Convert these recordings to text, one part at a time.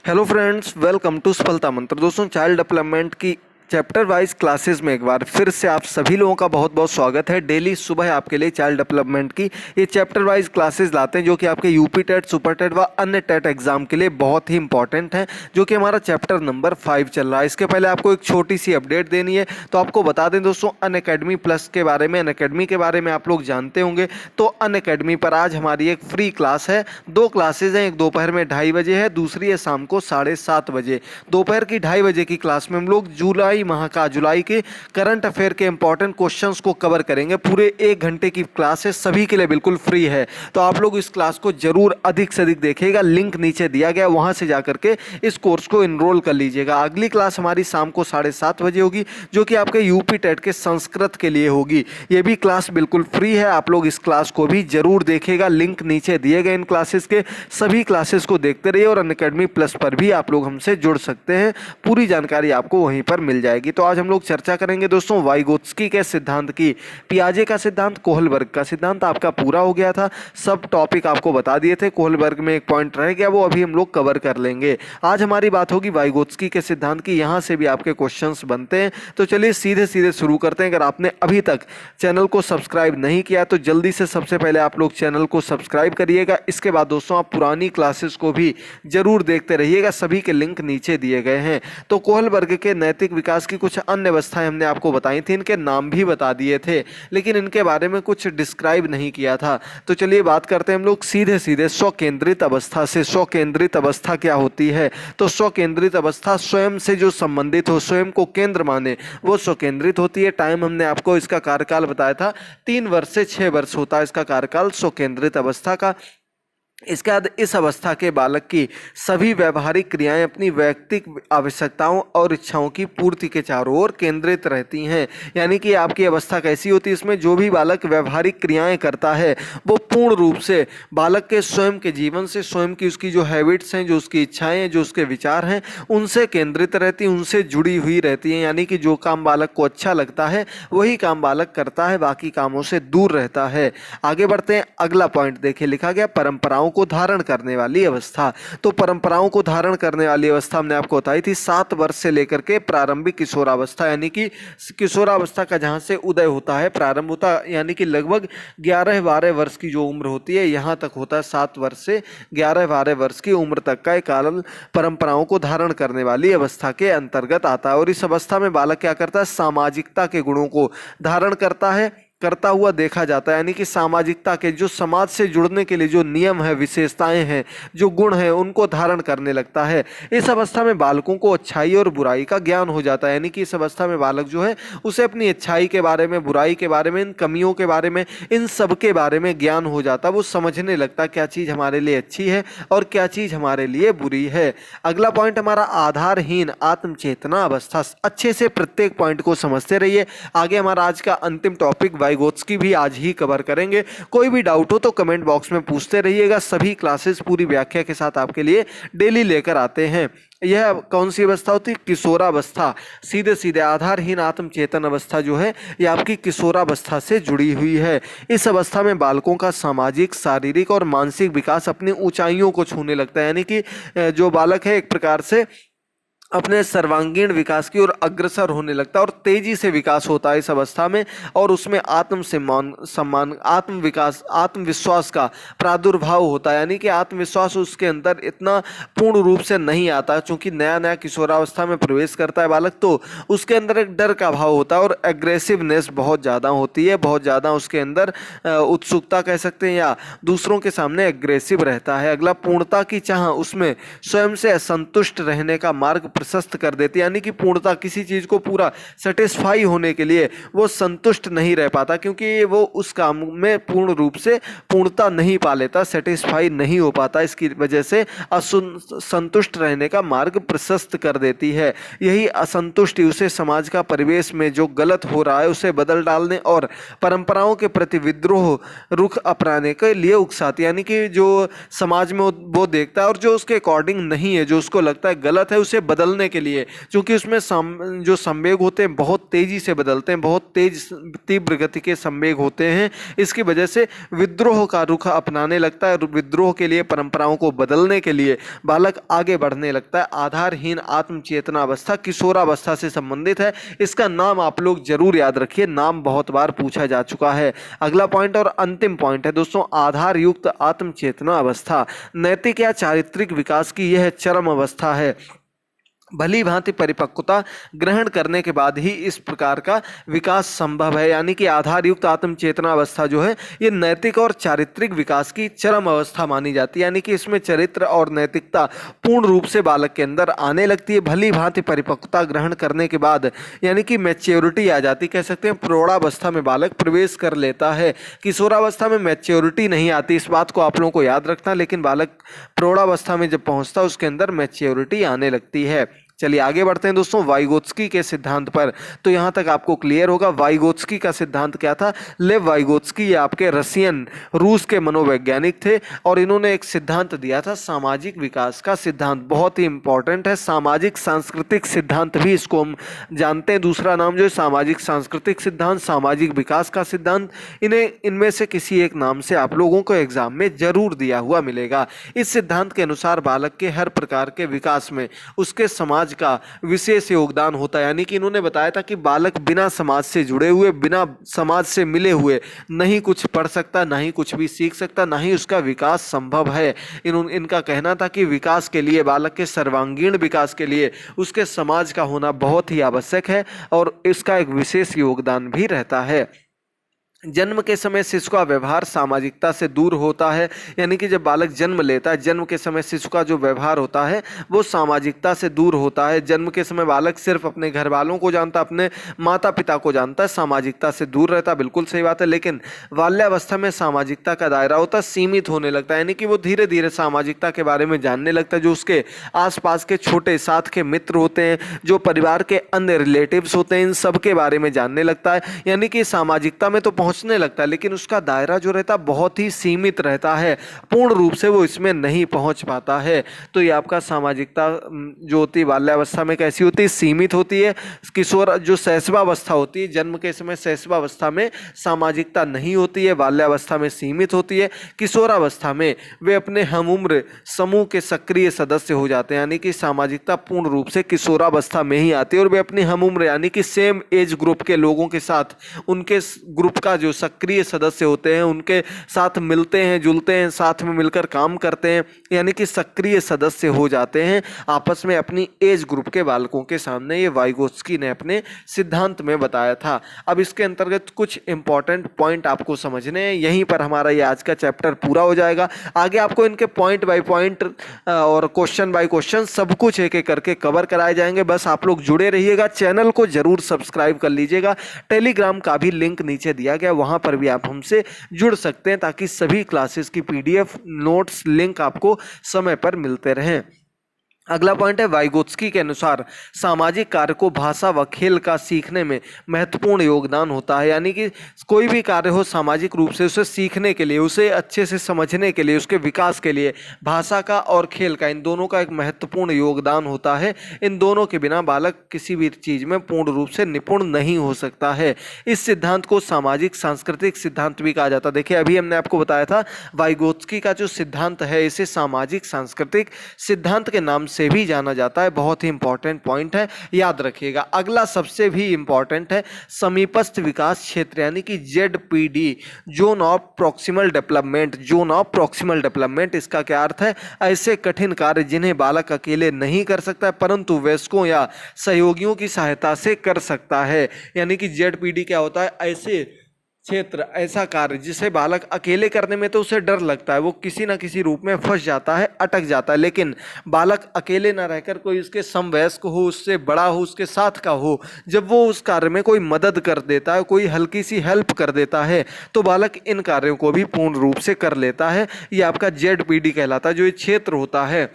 Hello friends, welcome to सफलता मंत्र। दोस्तों, चाइल्ड डेवलपमेंट की चैप्टर वाइज क्लासेस में एक बार फिर से आप सभी लोगों का बहुत बहुत स्वागत है। डेली सुबह आपके लिए चाइल्ड डेवलपमेंट की ये चैप्टर वाइज क्लासेस लाते हैं जो कि आपके यूपी टेट, सुपर टेट व अन्य टेट एग्जाम के लिए बहुत ही इंपॉर्टेंट है, जो कि हमारा चैप्टर नंबर 5 चल रहा है। इसके पहले आपको एक छोटी सी अपडेट देनी है, तो आपको बता दें दोस्तों, अनअकैडमी प्लस के बारे में, अनअकैडमी के बारे में आप लोग जानते होंगे। तो अनअकैडमी पर आज हमारी एक फ्री क्लास है। 2 क्लासेज हैं, एक दोपहर में 2:30 बजे है, दूसरी है शाम को 7:30 बजे। दोपहर की 2:30 बजे की क्लास में हम लोग जुलाई के करंट अफेयर के इंपॉर्टेंट क्वेश्चंस को कवर करेंगे। पूरे 1 घंटे की क्लास है, सभी के लिए बिल्कुल फ्री है। तो आप लोग इस क्लास को जरूर अधिक से अधिक देखिएगा। लिंक नीचे दिया गया, वहां से जाकर के इस कोर्स को इनरोल कर लीजिएगा। अगली क्लास हमारी शाम को 7:30 बजे होगी, जो कि आपके यूपी टेट के संस्कृत के लिए होगी। ये भी क्लास बिल्कुल फ्री है, आप लोग इस क्लास को भी जरूर देखिएगा। लिंक नीचे दिए गए इन क्लासेस के, सभी क्लासेस को देखते रहिए और अनअकैडमी प्लस पर भी आप लोग हमसे जुड़ सकते हैं। पूरी जानकारी आपको वहीं पर मिल जाएगी। तो आज हम लोग चर्चा करेंगे दोस्तों वाइगोत्स्की के सिद्धांत की। पियाजे का सिद्धांत, कोहलबर्ग का सिद्धांत आपका पूरा हो गया था, सब टॉपिक आपको बता दिए थे। कोहलबर्ग में एक पॉइंट रह गया, वो अभी हम लोग कवर कर लेंगे। आज हमारी बात होगी वाइगोत्स्की के सिद्धांत की। यहाँ से भी आपके क्वेश्चंस बनते हैं। तो चलिए सीधे सीधे शुरू करते हैं। अगर आपने अभी तक चैनल को सब्सक्राइब नहीं किया तो जल्दी से सबसे पहले आप लोग चैनल को सब्सक्राइब करिएगा। इसके बाद दोस्तों आप पुरानी क्लासेस को भी जरूर देखते रहिएगा, सभी के लिंक नीचे दिए गए हैं। तो कोहलबर्ग के नैतिक विकास की कुछ अन्य अवस्थाएं हमने आपको बताई थी, इनके नाम भी बता दिए थे, लेकिन इनके बारे में कुछ डिस्क्राइब नहीं किया था। तो चलिए बात करते हैं हम लोग सीधे सीधे स्वकेंद्रित अवस्था से। स्वकेंद्रित अवस्था क्या होती है? तो स्वकेंद्रित अवस्था स्वयं से जो संबंधित हो, स्वयं को केंद्र माने, वो स्वकेंद्रित होती है। टाइम हमने आपको इसका कार्यकाल बताया था, 3 वर्ष से 6 वर्ष होता है इसका कार्यकाल स्वकेंद्रित अवस्था का। इसके बाद इस अवस्था के बालक की सभी व्यवहारिक क्रियाएं अपनी वैयक्तिक आवश्यकताओं और इच्छाओं की पूर्ति के चारों ओर केंद्रित रहती हैं। यानी कि आपकी अवस्था कैसी होती है, इसमें जो भी बालक व्यवहारिक क्रियाएं करता है वो पूर्ण रूप से बालक के स्वयं के जीवन से, स्वयं की उसकी जो हैबिट्स हैं, जो उसकी इच्छाएं हैं, जो उसके विचार हैं, उनसे केंद्रित रहती हैं, उनसे जुड़ी हुई रहती हैं। यानी कि जो काम बालक को अच्छा लगता है वही काम बालक करता है, बाकी कामों से दूर रहता है। आगे बढ़ते हैं, अगला पॉइंट देखिए, लिखा गया परंपराओं को धारण करने वाली अवस्था। तो परंपराओं को धारण करने वाली अवस्था हमने आपको बताई थी 7 वर्ष से लेकर के प्रारंभिक किशोरावस्था, यानी कि किशोरावस्था का जहां से उदय होता है, प्रारंभ होता है, यानी कि लगभग 11-12 वर्ष की जो उम्र होती है, यहां तक होता है 7 वर्ष से 11-12 वर्ष की उम्र तक का एक काल परंपराओं को धारण करने वाली अवस्था के अंतर्गत आता है। और इस अवस्था में बालक क्या करता है? सामाजिकता के गुणों को धारण करता हुआ देखा जाता है। यानी कि सामाजिकता के, जो समाज से जुड़ने के लिए जो नियम है, विशेषताएं हैं, जो गुण हैं, उनको धारण करने लगता है। इस अवस्था में बालकों को अच्छाई और बुराई का ज्ञान हो जाता है। यानी कि इस अवस्था में बालक जो है उसे अपनी अच्छाई के बारे में, बुराई के बारे में, इन कमियों के बारे में, इन सब के बारे में ज्ञान हो जाता है। वो समझने लगता है क्या चीज़ हमारे लिए अच्छी है और क्या चीज़ हमारे लिए बुरी है। अगला पॉइंट हमारा आधारहीन आत्मचेतना अवस्था। अच्छे से प्रत्येक पॉइंट को समझते रहिए। आगे हमारा आज का अंतिम टॉपिक वाइगोत्स्की भी आज ही कवर करेंगे। कोई भी डाउट हो तो कमेंट बॉक्स में पूछते रहिएगा। सभी क्लासेस पूरी व्याख्या के साथ आपके लिए डेली लेकर आते हैं। यह कौन सी अवस्था होती है? किशोरावस्था। सीधे सीधे आधारहीन आत्मचेतन अवस्था जो है यह आपकी किशोरावस्था से जुड़ी हुई है। इस अवस्था में बालकों का सामाजिक, शारीरिक और मानसिक विकास अपनी ऊंचाइयों को छूने लगता है। यानी कि जो बालक है एक प्रकार से अपने सर्वांगीण विकास की ओर अग्रसर होने लगता है और तेजी से विकास होता है इस अवस्था में। और उसमें सम्मान, आत्मविकास, आत्मविश्वास का प्रादुर्भाव होता है। यानी कि आत्मविश्वास उसके अंदर इतना पूर्ण रूप से नहीं आता, क्योंकि नया नया किशोरावस्था में प्रवेश करता है बालक, तो उसके अंदर एक डर का भाव होता है और एग्रेसिवनेस बहुत ज़्यादा होती है, बहुत ज़्यादा उसके अंदर उत्सुकता कह सकते हैं, या दूसरों के सामने एग्रेसिव रहता है। अगला पूर्णता की चाह, उसमें स्वयं से असंतुष्ट रहने का मार्ग प्रशस्त कर देती है। यानी कि पूर्णता, किसी चीज को पूरा सेटिस्फाई होने के लिए वो संतुष्ट नहीं रह पाता, क्योंकि वो उस काम में पूर्ण रूप से पूर्णता नहीं पा लेता, सेटिस्फाई नहीं हो पाता। इसकी वजह से असंतुष्ट रहने का मार्ग प्रशस्त कर देती है। यही असंतुष्टि उसे समाज का परिवेश में जो गलत हो रहा है उसे बदल डालने और परंपराओं के प्रति विद्रोह रुख अपनाने के लिए उकसाती। यानी कि जो समाज में वो देखता है और जो उसके अकॉर्डिंग नहीं है, जो उसको लगता है गलत है, उसे बदल बदलने के लिए, क्योंकि उसमें जो संवेग होते हैं बहुत तेजी से बदलते हैं, बहुत तेज तीव्र गति के संवेग होते हैं। इसकी वजह से विद्रोह का रुख अपनाने लगता है, विद्रोह के लिए, परंपराओं को बदलने के लिए बालक आगे बढ़ने लगता है। आधारहीन आत्म चेतना अवस्था किशोरावस्था से संबंधित है। इसका नाम आप लोग जरूर याद रखिए, नाम बहुत बार पूछा जा चुका है। अगला पॉइंट और अंतिम पॉइंट है दोस्तों, आधार युक्त आत्म चेतना अवस्था। नैतिक या चारित्रिक विकास की यह चरम अवस्था है। भली भांति परिपक्वता ग्रहण करने के बाद ही इस प्रकार का विकास संभव है। यानी कि आधार युक्त आत्म चेतना अवस्था जो है ये नैतिक और चारित्रिक विकास की चरम अवस्था मानी जाती है। यानी कि इसमें चरित्र और नैतिकता पूर्ण रूप से बालक के अंदर आने लगती है। भली भांति परिपक्वता ग्रहण करने के बाद यानी कि मैच्योरिटी आ जाती, कह सकते हैं प्रौढ़ावस्था में बालक प्रवेश कर लेता है। किशोरावस्था में मैच्योरिटी नहीं आती, इस बात को आप लोगों को याद रखना, लेकिन बालक प्रौढ़ावस्था में जब पहुंचता है उसके अंदर मैच्योरिटी आने लगती है। चलिए आगे बढ़ते हैं दोस्तों वाइगोत्स्की के सिद्धांत पर। तो यहाँ तक आपको क्लियर होगा वाइगोत्स्की का सिद्धांत क्या था। लेव वाइगोत्स्की ये आपके रसियन रूस के मनोवैज्ञानिक थे और इन्होंने एक सिद्धांत दिया था सामाजिक विकास का सिद्धांत, बहुत ही इंपॉर्टेंट है। सामाजिक सांस्कृतिक सिद्धांत भी इसको हम जानते हैं, दूसरा नाम जो है सामाजिक सांस्कृतिक सिद्धांत, सामाजिक विकास का सिद्धांत। इनमें से किसी एक नाम से आप लोगों को एग्जाम में जरूर दिया हुआ मिलेगा। इस सिद्धांत के अनुसार बालक के हर प्रकार के विकास में उसके समाज का विशेष योगदान होता है। यानी कि इन्होंने बताया था कि बालक बिना समाज से जुड़े हुए, बिना समाज से मिले हुए नहीं कुछ पढ़ सकता, ना ही कुछ भी सीख सकता, ना ही उसका विकास संभव है। इनका कहना था कि विकास के लिए, बालक के सर्वांगीण विकास के लिए उसके समाज का होना बहुत ही आवश्यक है और इसका एक विशेष योगदान भी रहता है। जन्म के समय शिशु का व्यवहार सामाजिकता से दूर होता है। यानी कि जब बालक जन्म लेता है, जन्म के समय शिशु का जो व्यवहार होता है वो सामाजिकता से दूर होता है। जन्म के समय बालक सिर्फ अपने घर वालों को जानता, अपने माता पिता को जानता है, सामाजिकता से दूर रहता, बिल्कुल सही बात है। लेकिन बाल्यावस्था में सामाजिकता का दायरा होता है सीमित होने लगता है। यानी कि वो धीरे धीरे सामाजिकता के बारे में जानने लगता है, जो उसके आसपास के छोटे साथ के मित्र होते हैं, जो परिवार के अन्य रिलेटिव्स होते हैं, इन सब के बारे में जानने लगता है। यानी कि सामाजिकता में तो पहुंचने लगता है, लेकिन उसका दायरा जो रहता है बहुत ही सीमित रहता है, पूर्ण रूप से वो इसमें नहीं पहुंच पाता है। तो ये आपका सामाजिकता जो होती है बाल्यावस्था में कैसी होती है, सीमित होती है। किशोर जो शैशवावस्था होती है, जन्म के समय शैशवावस्था में सामाजिकता नहीं होती है, बाल्यावस्था में सीमित होती है। किशोरावस्था में वे अपने हम उम्र समूह के सक्रिय सदस्य हो जाते हैं। यानी कि सामाजिकता पूर्ण रूप से किशोरावस्था में ही आती है और वे अपनी हम उम्र यानी कि सेम एज ग्रुप के लोगों के साथ, उनके ग्रुप का जो सक्रिय सदस्य होते हैं उनके साथ मिलते हैं, जुलते हैं, साथ में मिलकर काम करते हैं। यानी कि सक्रिय सदस्य हो जाते हैं आपस में अपनी एज ग्रुप के बालकों के सामने। ये वाइगोत्स्की ने अपने सिद्धांत में बताया था। अब इसके अंतर्गत कुछ इंपॉर्टेंट पॉइंट आपको समझने हैं, यहीं पर हमारा ये आज का चैप्टर पूरा हो जाएगा। आगे आपको इनके पॉइंट बाय पॉइंट और क्वेश्चन बाय क्वेश्चन सब कुछ एक एक करके कवर कराए जाएंगे। बस आप लोग जुड़े रहिएगा, चैनल को जरूर सब्सक्राइब कर लीजिएगा। टेलीग्राम का भी लिंक नीचे दिया गया, वहां पर भी आप हमसे जुड़ सकते हैं ताकि सभी क्लासेस की पीडीएफ नोट्स लिंक आपको समय पर मिलते रहें। अगला पॉइंट है वाइगोत्स्की के अनुसार सामाजिक कार्य को भाषा व खेल का सीखने में महत्वपूर्ण योगदान होता है। यानी कि कोई भी कार्य हो सामाजिक रूप से उसे सीखने के लिए, उसे अच्छे से समझने के लिए, उसके विकास के लिए भाषा का और खेल का, इन दोनों का एक महत्वपूर्ण योगदान होता है। इन दोनों के बिना बालक किसी भी चीज़ में पूर्ण रूप से निपुण नहीं हो सकता है। इस सिद्धांत को सामाजिक सांस्कृतिक सिद्धांत भी कहा जाता है। देखिए अभी हमने आपको बताया था वाइगोत्स्की का जो सिद्धांत है इसे सामाजिक सांस्कृतिक सिद्धांत के नाम से भी जाना जाता है। बहुत ही इंपॉर्टेंट पॉइंट है, याद रखिएगा। अगला सबसे भी इंपॉर्टेंट है समीपस्थ विकास क्षेत्र यानी कि ZPD, zone of proximal development. Zone of proximal development इसका क्या अर्थ है, ऐसे कठिन कार्य जिन्हें बालक अकेले नहीं कर सकता परंतु वयस्कों या सहयोगियों की सहायता से कर सकता है। यानी कि ZPD क्या होता है, ऐसे क्षेत्र, ऐसा कार्य जिसे बालक अकेले करने में तो उसे डर लगता है, वो किसी ना किसी रूप में फंस जाता है, अटक जाता है। लेकिन बालक अकेले ना रहकर कोई उसके समवयस्क हो, उससे बड़ा हो, उसके साथ का हो, जब वो उस कार्य में कोई मदद कर देता है, कोई हल्की सी हेल्प कर देता है तो बालक इन कार्यों को भी पूर्ण रूप से कर लेता है। ये आपका ZPD कहलाता है, जो ये क्षेत्र होता है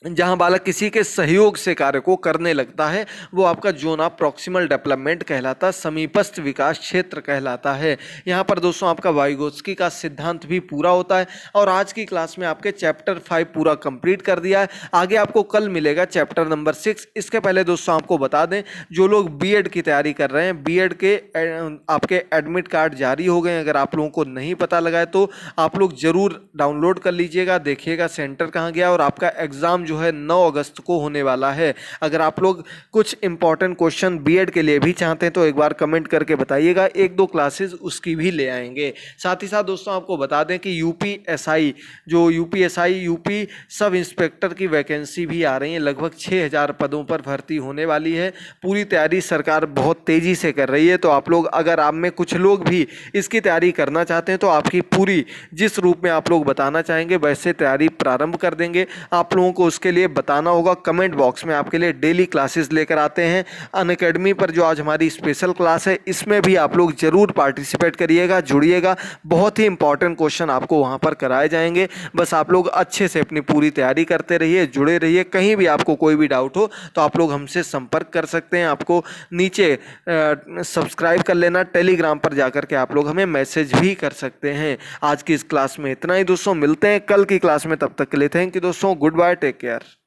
जहां बालक किसी के सहयोग से कार्य को करने लगता है वो आपका जोन ऑफ प्रॉक्सिमल डेवलपमेंट कहलाता है, समीपस्थ विकास क्षेत्र कहलाता है। यहाँ पर दोस्तों आपका वाइगोत्स्की का सिद्धांत भी पूरा होता है। और आज की क्लास में आपके चैप्टर 5 पूरा कंप्लीट कर दिया है। आगे आपको कल मिलेगा चैप्टर नंबर 6। इसके पहले दोस्तों आपको बता दें, जो लोग बीएड की तैयारी कर रहे हैं, बीएड के आपके एडमिट कार्ड जारी हो गए। अगर आप लोगों को नहीं पता लगा है तो आप लोग जरूर डाउनलोड कर लीजिएगा, देखिएगा सेंटर कहाँ गया। और आपका एग्जाम जो है 9 अगस्त को होने वाला है। अगर आप लोग कुछ इंपॉर्टेंट क्वेश्चन बीएड के लिए भी चाहते हैं तो एक बार कमेंट करके बताइएगा, 1-2 क्लासेस उसकी भी ले आएंगे। साथ ही साथ दोस्तों आपको बता दें कि यूपीएसआई यूपी सब इंस्पेक्टर की वैकेंसी भी आ रही है। लगभग 6000 पदों पर भर्ती होने वाली है। पूरी तैयारी सरकार बहुत तेजी से कर रही है। तो आप लोग, अगर आप में कुछ लोग भी इसकी तैयारी करना चाहते हैं तो आपकी पूरी जिस रूप में आप लोग बताना चाहेंगे वैसे तैयारी प्रारंभ कर देंगे। आप लोगों को उसके लिए बताना होगा। कमेंट बॉक्स में आपके लिए डेली क्लासेस लेकर आते हैं। अनअकैडमी पर जो आज हमारी स्पेशल क्लास है इसमें भी आप लोग जरूर पार्टिसिपेट करिएगा, जुड़िएगा। बहुत ही इंपॉर्टेंट क्वेश्चन आपको वहां पर कराए जाएंगे। बस आप लोग अच्छे से अपनी पूरी तैयारी करते रहिए, जुड़े रहिए। कहीं भी आपको कोई भी डाउट हो तो आप लोग हमसे संपर्क कर सकते हैं। आपको नीचे सब्सक्राइब कर लेना, टेलीग्राम पर जाकर के आप लोग हमें मैसेज भी कर सकते हैं। आज की इस क्लास में इतना ही दोस्तों, मिलते हैं कल की क्लास में। तब तक के लिए थैंक यू दोस्तों, गुड बाय, टेक केयर।